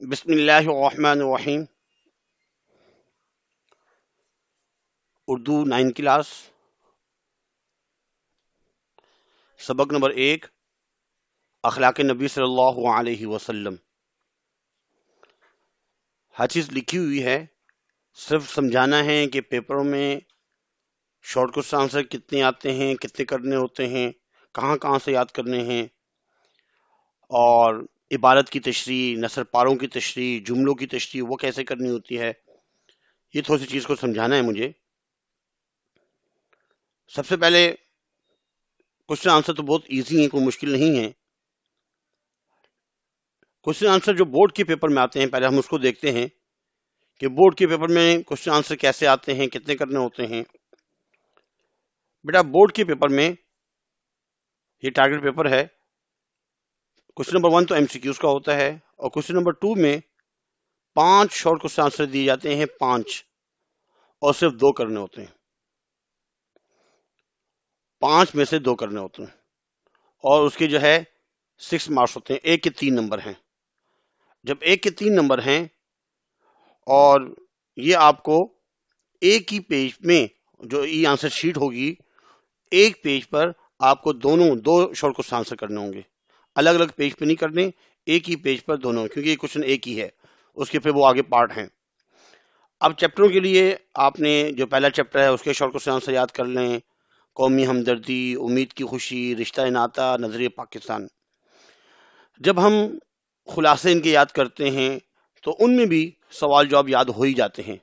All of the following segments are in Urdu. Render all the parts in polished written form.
بسم اللہ الرحمن الرحیم. اردو 9 کلاس، سبق نمبر 1، اخلاق نبی صلی اللہ علیہ وسلم. ہر چیز لکھی ہوئی ہے، صرف سمجھانا ہے کہ پیپروں میں شارٹ کوشچن آنسر کتنے آتے ہیں، کتنے کرنے ہوتے ہیں، کہاں کہاں سے یاد کرنے ہیں، اور عبارت کی تشریح، نثر پاروں کی تشریح، جملوں کی تشریح وہ کیسے کرنی ہوتی ہے. یہ تھوڑی سی چیز کو سمجھانا ہے مجھے. سب سے پہلے کوشچن آنسر تو بہت ایزی ہیں، کوئی مشکل نہیں ہے. کوشچن آنسر جو بورڈ کے پیپر میں آتے ہیں، پہلے ہم اس کو دیکھتے ہیں کہ بورڈ کے پیپر میں کوشچن آنسر کیسے آتے ہیں، کتنے کرنے ہوتے ہیں. بیٹا بورڈ کے پیپر میں یہ ٹارگٹ پیپر ہے. کوشچن نمبر 1 تو ایم سی کیوز کا ہوتا ہے، اور کوشچن نمبر 2 میں 5 شارٹ کوشچن آنسر دیے جاتے ہیں، 5، اور صرف 2 کرنے ہوتے ہیں. 5 میں سے 2 کرنے ہوتے ہیں، اور اس کے جو ہے 6 مارکس ہوتے ہیں. 1 کے 3 نمبر ہیں. جب 1 کے 3 نمبر ہیں اور یہ آپ کو ایک ہی پیج میں جو ای آنسر شیٹ ہوگی، ایک پیج پر آپ کو دو شارٹ کوشچن آنسر کرنے ہوں گے. الگ الگ پیج پہ نہیں کرنے، ایک ہی پیج پر دونوں، کیونکہ یہ کوشچن ایک ہی ہے، اس کے پھر وہ آگے پارٹ ہیں. اب چیپٹروں کے لیے آپ نے جو پہلا چیپٹر ہے اس کے شارٹ کوشچن آنسر یاد کر لیں. قومی ہمدردی، امید کی خوشی، رشتہ ناتا، نظریہ پاکستان. جب ہم خلاصے ان کے یاد کرتے ہیں تو ان میں بھی سوال جواب یاد ہو ہی جاتے ہیں،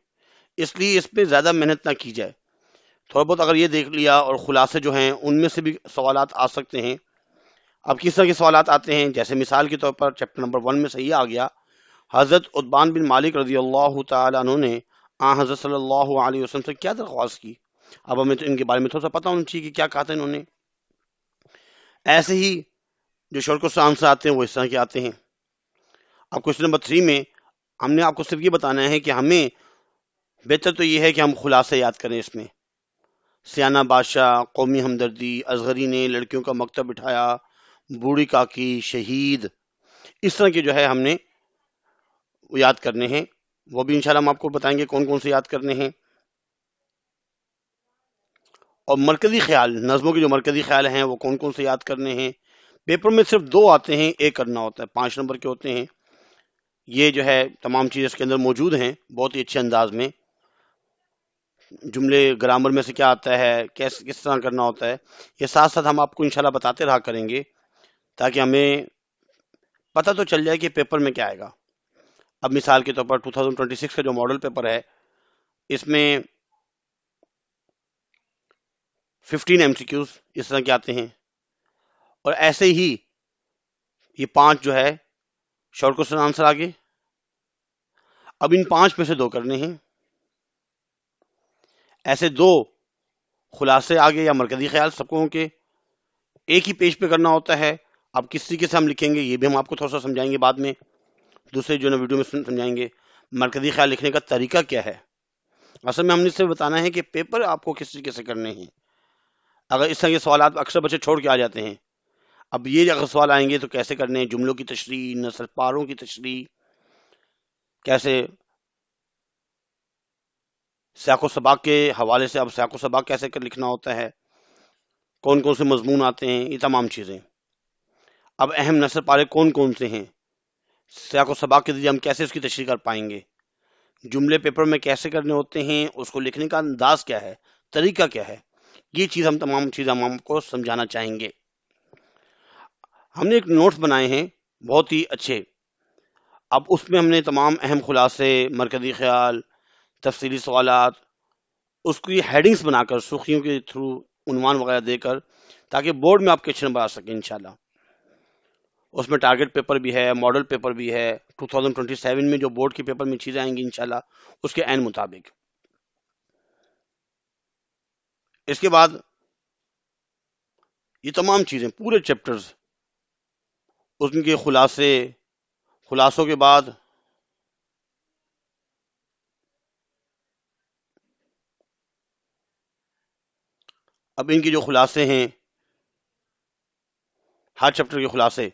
اس لیے اس پہ زیادہ محنت نہ کی جائے. تھوڑا بہت اگر یہ دیکھ لیا اور خلاصے جو ہیں ان میں سے بھی سوالات آ سکتے ہیں. اب کس طرح کے سوالات آتے ہیں، جیسے مثال کے طور پر چیپٹر نمبر 1 میں صحیح آ گیا، حضرت عتبان بن مالک رضی اللہ تعالیٰ عنہ نے حضرت صلی اللہ علیہ وسلم سے کیا درخواست کی. اب ہمیں تو ان کے بارے میں تھوڑا سا پتہ ہونا چاہیے کہ کیا کہا تھا انہوں نے. ایسے ہی جو شارٹ کوشچن آنسر آتے ہیں وہ اس طرح کے آتے ہیں. اب کوشچن نمبر 3 میں ہم نے آپ کو صرف یہ بتانا ہے کہ ہمیں بہتر تو یہ ہے کہ ہم خلاصے یاد کریں. اس میں سیانہ بادشاہ، قومی ہمدردی، اصغری نے لڑکیوں کا مکتب بٹھایا، بوڑھی کاکی، شہید، اس طرح کے جو ہے ہم نے وہ یاد کرنے ہیں. وہ بھی انشاءاللہ ہم آپ کو بتائیں گے کون کون سے یاد کرنے ہیں. اور مرکزی خیال، نظموں کے جو مرکزی خیال ہیں وہ کون کون سے یاد کرنے ہیں. پیپر میں صرف 2 آتے ہیں، 1 کرنا ہوتا ہے، 5 نمبر کے ہوتے ہیں. یہ جو ہے تمام چیزیں اس کے اندر موجود ہیں بہت ہی اچھے انداز میں. جملے گرامر میں سے کیا آتا ہے، کس طرح کرنا ہوتا ہے، یہ ساتھ ساتھ ہم آپ کو انشاءاللہ بتاتے رہا کریں گے تاکہ ہمیں پتہ تو چل جائے کہ پیپر میں کیا آئے گا. اب مثال کے طور پر 2026 کا جو ماڈل پیپر ہے، اس میں 15 ایم سی کیوز اس طرح کے آتے ہیں، اور ایسے ہی یہ 5 جو ہے شارٹ کوشچن آنسر آگے. اب ان 5 میں سے 2 کرنے ہیں. ایسے 2 خلاصے آگے یا مرکزی خیال سب کو کے ایک ہی پیج پہ کرنا ہوتا ہے. اب کس طریقے سے ہم لکھیں گے یہ بھی ہم آپ کو تھوڑا سا سمجھائیں گے بعد میں، دوسرے جو نا ویڈیو میں سمجھائیں گے. مرکزی خیال لکھنے کا طریقہ کیا ہے، اصل میں ہم نے صرف بتانا ہے کہ پیپر آپ کو کس طریقے سے کرنے ہیں. اگر اس طرح کے سوالات اکثر بچے چھوڑ کے آ جاتے ہیں. اب یہ اگر سوال آئیں گے تو کیسے کرنے ہیں، جملوں کی تشریح، نثر پاروں کی تشریح، کیسے سیاق و سباق کے حوالے سے اب سیاق و سباق کیسے لکھنا ہوتا ہے، کون کون سے مضمون آتے ہیں، یہ تمام چیزیں. اب اہم نثر پارے کون کون سے ہیں، سیاق و سباق کے ذریعے ہم کیسے اس کی تشریح کر پائیں گے، جملے پیپر میں کیسے کرنے ہوتے ہیں، اس کو لکھنے کا انداز کیا ہے، طریقہ کیا ہے. یہ چیز ہم تمام چیزیں ہم آپ کو سمجھانا چاہیں گے. ہم نے ایک نوٹس بنائے ہیں بہت ہی اچھے. اب اس میں ہم نے تمام اہم خلاصے، مرکزی خیال، تفصیلی سوالات، اس کی ہیڈنگز بنا کر سرخیوں کے تھرو عنوان وغیرہ دے کر، تاکہ بورڈ میں آپ کے اچھے نمبر آ سکیں انشاءاللہ. اس میں ٹارگٹ پیپر بھی ہے، ماڈل پیپر بھی ہے. 2027 میں جو بورڈ کے پیپر میں چیزیں آئیں گی انشاءاللہ اس کے عین مطابق. اس کے بعد یہ تمام چیزیں پورے چیپٹرز، ان کے خلاصوں کے بعد اب ان کے جو خلاصے ہیں، ہر چیپٹر کے خلاصے،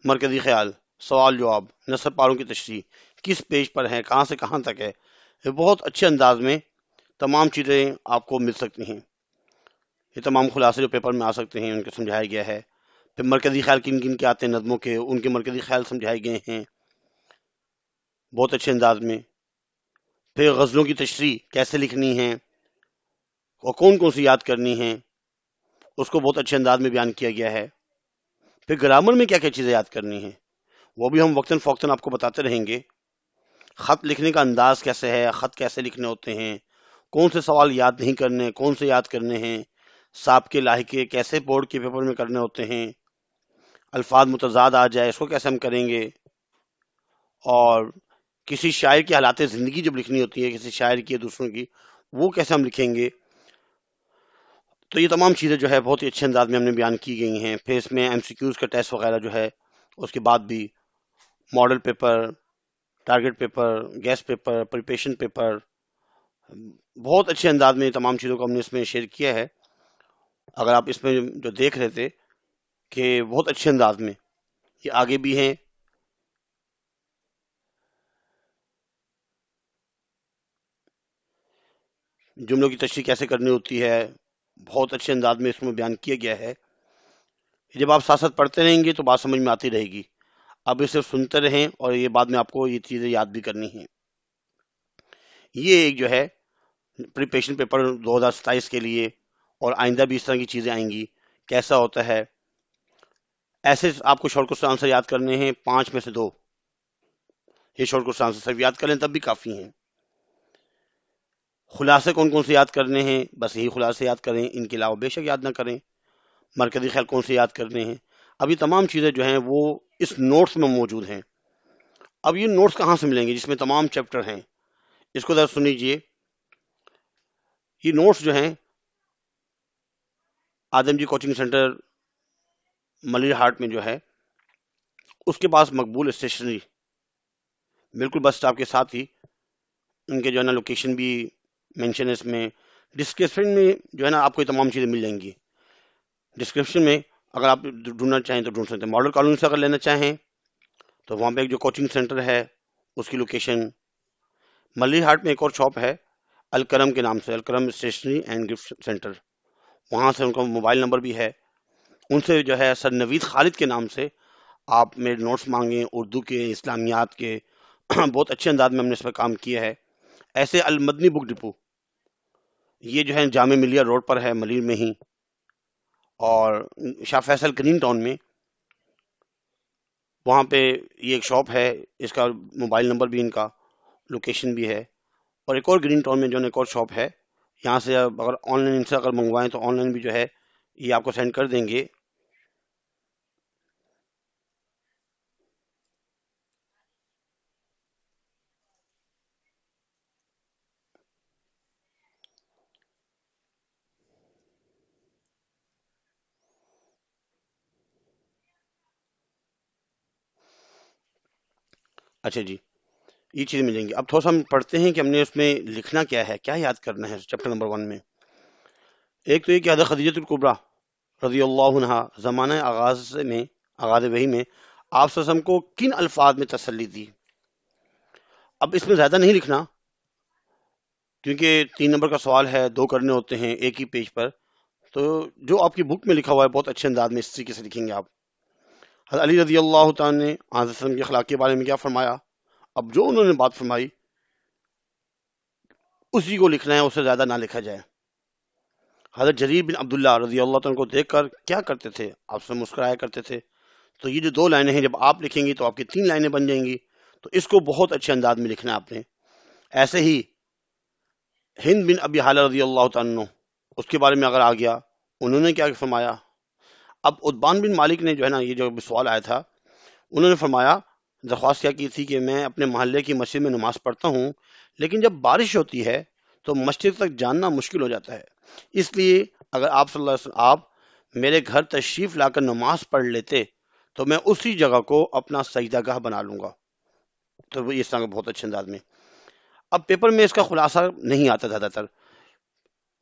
مرکزی خیال، سوال جواب، نصب پاروں کی تشریح، کس پیج پر ہے، کہاں سے کہاں تک ہے، یہ بہت اچھے انداز میں تمام چیزیں آپ کو مل سکتی ہیں۔ یہ تمام خلاصے جو پیپر میں آ سکتے ہیں ان کو سمجھایا گیا ہے۔ پھر مرکزی خیال کن کن کے آتے ہیں نظموں کے، ان کے مرکزی خیال سمجھائے گئے ہیں بہت اچھے انداز میں۔ پھر غزلوں کی تشریح کیسے لکھنی ہے اور کون کون سی یاد کرنی ہے، اس کو بہت اچھے انداز میں بیان کیا گیا ہے۔ پھر گرامر میں کیا کیا چیزیں یاد کرنی ہیں وہ بھی ہم وقتاً فوقتاً آپ کو بتاتے رہیں گے۔ خط لکھنے کا انداز کیسے ہے، خط کیسے لکھنے ہوتے ہیں، کون سے سوال یاد نہیں کرنے، کون سے یاد کرنے ہیں، سابقے لاحقے کیسے بورڈ کے پیپر میں کرنے ہوتے ہیں، الفاظ متضاد آ جائے اس کو کیسے ہم کریں گے، اور کسی شاعر کی حالات زندگی جب لکھنی ہوتی ہے کسی شاعر کی یا دوسروں کی، وہ کیسے ہم لکھیں گے۔ تو یہ تمام چیزیں جو ہے بہت ہی اچھے انداز میں ہم نے بیان کی گئی ہیں۔ پھر اس میں ایم سی کیوز کا ٹیسٹ وغیرہ جو ہے، اس کے بعد بھی model paper, target paper, guess paper, preparation paper, بہت اچھے انداز میں تمام چیزوں کو ہم نے اس میں شیئر کیا ہے۔ اگر آپ اس میں جو دیکھ رہے تھے کہ بہت اچھے انداز میں یہ آگے بھی ہیں۔ جملوں کی تشریح کیسے کرنی ہوتی ہے بہت اچھے انداز میں اس میں بیان کیا گیا ہے۔ جب آپ ساتھ ساتھ پڑھتے رہیں گے تو بات سمجھ میں آتی رہے گی، اب اسے سنتے رہیں اور یہ بعد میں آپ کو یہ چیزیں یاد بھی کرنی ہیں۔ یہ ایک جو ہے پریپریشن پیپر 2027 کے لیے، اور آئندہ بھی اس طرح کی چیزیں آئیں گی، کیسا ہوتا ہے۔ ایسے آپ کو شارٹ کوسچن آنسر یاد کرنے ہیں 5 میں سے 2، یہ شارٹ کوسچن آنسر صرف یاد کریں تب بھی کافی ہیں۔ خلاصے کون کون سے یاد کرنے ہیں، بس یہی خلاصے یاد کریں، ان کے علاوہ بے شک یاد نہ کریں۔ مرکزی خیال کون سے یاد کرنے ہیں، اب یہ تمام چیزیں جو ہیں وہ اس نوٹس میں موجود ہیں۔ اب یہ نوٹس کہاں سے ملیں گے جس میں تمام چیپٹر ہیں، اس کو ذرا سن لیجیے۔ یہ نوٹس جو ہیں آدم جی کوچنگ سینٹر ملیر ہاٹ میں جو ہے، اس کے پاس مقبول اسٹیشنری بالکل بس اسٹاپ کے ساتھ ہی، ان کے جو ہے نا لوکیشن بھی مینشن ہے اس میں۔ ڈسکرپشن میں جو ہے نا آپ کو یہ تمام چیزیں مل جائیں گی۔ ڈسکرپشن میں اگر آپ ڈھونڈنا چاہیں تو ڈھونڈ سکتے ہیں۔ ماڈل کالونی سے اگر لینا چاہیں تو وہاں پہ ایک جو کوچنگ سینٹر ہے اس کی لوکیشن، ملیر ہاٹ میں ایک اور شاپ ہے الکرم کے نام سے، Al-Karam stationery and gift centre, وہاں سے ان کا موبائل نمبر بھی ہے۔ ان سے جو ہے سر نوید خالد کے نام سے آپ میرے نوٹس مانگیں، اردو کے، اسلامیات کے، بہت اچھے انداز میں ہم نے اس پر کام کیا ہے۔ ایسے المدنی بک ڈپو، یہ جو ہے جامع ملیہ روڈ پر ہے ملیر میں ہی، اور شاہ فیصل گرین ٹاؤن میں وہاں پہ یہ ایک شاپ ہے، اس کا موبائل نمبر بھی ان کا، لوکیشن بھی ہے۔ اور ایک اور گرین ٹاؤن میں جو ہے ایک اور شاپ ہے، یہاں سے اگر آن لائن ان سے اگر منگوائیں تو آن لائن بھی جو ہے یہ آپ کو سینڈ کر دیں گے۔ اچھا جی، یہ چیزیں ملیں گی۔ اب تھوڑا سا ہم پڑھتے ہیں کہ ہم نے اس میں لکھنا کیا ہے، کیا یاد کرنا ہے چیپٹر نمبر 1 میں۔ ایک تو یہ کہ حضرت خدیجہ الکبریٰ رضی اللہ عنہا زمانہ آغاز وحی میں آپ صلی اللہ علیہ وسلم کو کن الفاظ میں تسلی دی۔ اب اس میں زیادہ نہیں لکھنا کیونکہ 3 نمبر کا سوال ہے، 2 کرنے ہوتے ہیں ایک ہی پیج پر، تو جو آپ کی بک میں لکھا ہوا ہے بہت اچھے انداز میں اس طریقے سے لکھیں گے آپ۔ حضرت علی رضی اللہ تعالیٰ نے حضرت وسلم کے اخلاق کے بارے میں کیا فرمایا، اب جو انہوں نے بات فرمائی اسی کو لکھنا ہے، اس سے زیادہ نہ لکھا جائے۔ حضرت جریر بن عبداللہ رضی اللہ تعالیٰ کو دیکھ کر کیا کرتے تھے، آپ سے مسکرایا کرتے تھے۔ تو یہ جو 2 لائنیں ہیں جب آپ لکھیں گی تو آپ کی 3 لائنیں بن جائیں گی، تو اس کو بہت اچھے انداز میں لکھنا ہے آپ نے۔ ایسے ہی ہند بن ابی حالہ رضی اللہ تعالیٰ عنہ، اس کے بارے میں اگر آ گیا، انہوں نے کیا فرمایا۔ اب عتبان بن مالک نے جو ہے نا یہ جو سوال آیا تھا، انہوں نے فرمایا، درخواست کیا کی تھی کہ میں اپنے محلے کی مسجد میں نماز پڑھتا ہوں، لیکن جب بارش ہوتی ہے تو مسجد تک جاننا مشکل ہو جاتا ہے، اس لیے اگر آپ صلی اللہ علیہ وسلم آپ میرے گھر تشریف لا کر نماز پڑھ لیتے تو میں اسی جگہ کو اپنا سجدہ گاہ بنا لوں گا۔ تو وہ اس طرح بہت اچھے انداز میں۔ اب پیپر میں اس کا خلاصہ نہیں آتا زیادہ تر،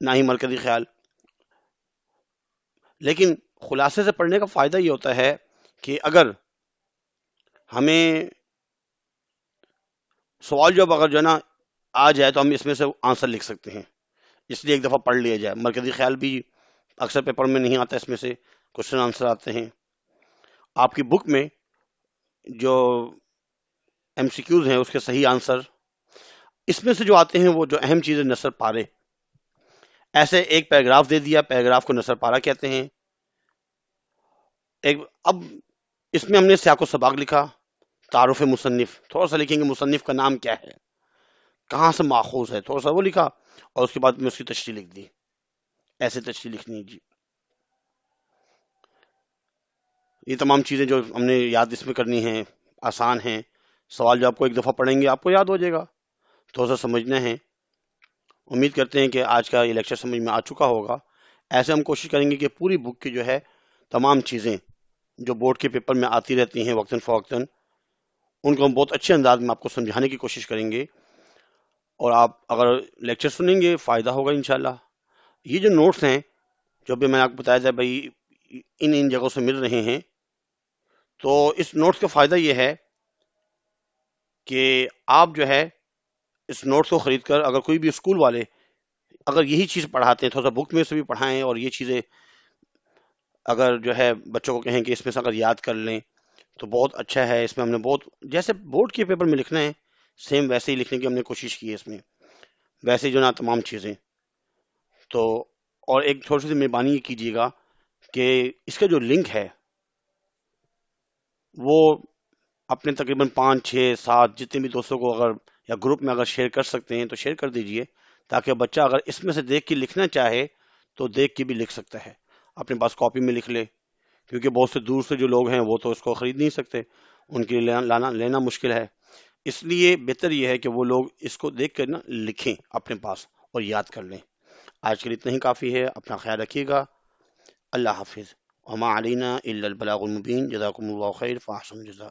نہ ہی مرکزی خیال، لیکن خلاصے سے پڑھنے کا فائدہ یہ ہوتا ہے کہ اگر ہمیں سوال جب اگر جو ہے نا آ جائے تو ہم اس میں سے آنسر لکھ سکتے ہیں، اس لیے ایک دفعہ پڑھ لیا جائے۔ مرکزی خیال بھی اکثر پیپر میں نہیں آتا، اس میں سے کوشچن آنسر آتے ہیں۔ آپ کی بک میں جو ایم سی کیوز ہیں اس کے صحیح آنسر، اس میں سے جو آتے ہیں وہ جو اہم چیزیں نثر پارے، ایسے ایک پیراگراف دے دیا، پیراگراف کو نثر پارہ کہتے ہیں۔ اب اس میں ہم نے سیاق و سباق لکھا، تعارف مصنف تھوڑا سا لکھیں گے، مصنف کا نام کیا ہے، کہاں سے ماخوذ ہے، تھوڑا سا وہ لکھا، اور اس کے بعد میں اس کی تشریح لکھ دی۔ ایسے تشریح لکھنی جی، یہ تمام چیزیں جو ہم نے یاد اس میں کرنی ہیں، آسان ہیں۔ سوال جو آپ کو ایک دفعہ پڑھیں گے آپ کو یاد ہو جائے گا، تھوڑا سا سمجھنا ہے۔ امید کرتے ہیں کہ آج کا یہ لیکچر سمجھ میں آ چکا ہوگا۔ ایسے ہم کوشش کریں گے کہ پوری بک کی جو ہے تمام چیزیں جو بورڈ کے پیپر میں آتی رہتی ہیں وقتاً فوقتاً، ان کو ہم بہت اچھے انداز میں آپ کو سمجھانے کی کوشش کریں گے، اور آپ اگر لیکچر سنیں گے فائدہ ہوگا انشاءاللہ۔ یہ جو نوٹس ہیں جو بھی میں نے آپ کو بتایا تھا بھائی ان جگہوں سے مل رہے ہیں، تو اس نوٹس کا فائدہ یہ ہے کہ آپ جو ہے اس نوٹس کو خرید کر، اگر کوئی بھی اسکول والے اگر یہی چیز پڑھاتے ہیں، تھوڑا سا بک میں سے بھی پڑھائیں، اور یہ چیزیں اگر جو ہے بچوں کو کہیں کہ اس میں سے اگر یاد کر لیں تو بہت اچھا ہے۔ اس میں ہم نے بہت جیسے بورڈ کے پیپر میں لکھنا ہے سیم ویسے ہی لکھنے کی ہم نے کوشش کی ہے اس میں، ویسے ہی جو نا تمام چیزیں تو۔ اور ایک تھوڑی سی مہربانی یہ کیجیے گا کہ اس کا جو لنک ہے وہ اپنے تقریباً 5 6 7 جتنے بھی دوستوں کو اگر یا گروپ میں اگر شیئر کر سکتے ہیں تو شیئر کر دیجئے، تاکہ بچہ اگر اس میں سے دیکھ کے لکھنا چاہے تو دیکھ کے بھی لکھ سکتا ہے، اپنے پاس کاپی میں لکھ لے، کیونکہ بہت سے دور سے جو لوگ ہیں وہ تو اس کو خرید نہیں سکتے، ان کے لیے لینا مشکل ہے۔ اس لیے بہتر یہ ہے کہ وہ لوگ اس کو دیکھ کر نا لکھیں اپنے پاس اور یاد کر لیں۔ آج کے لیے اتنا ہی کافی ہے، اپنا خیال رکھیے گا، اللہ حافظ۔ وما علینا الا البلاغ المبین، جزاکم اللہ خیر، فاحسن الجزاء۔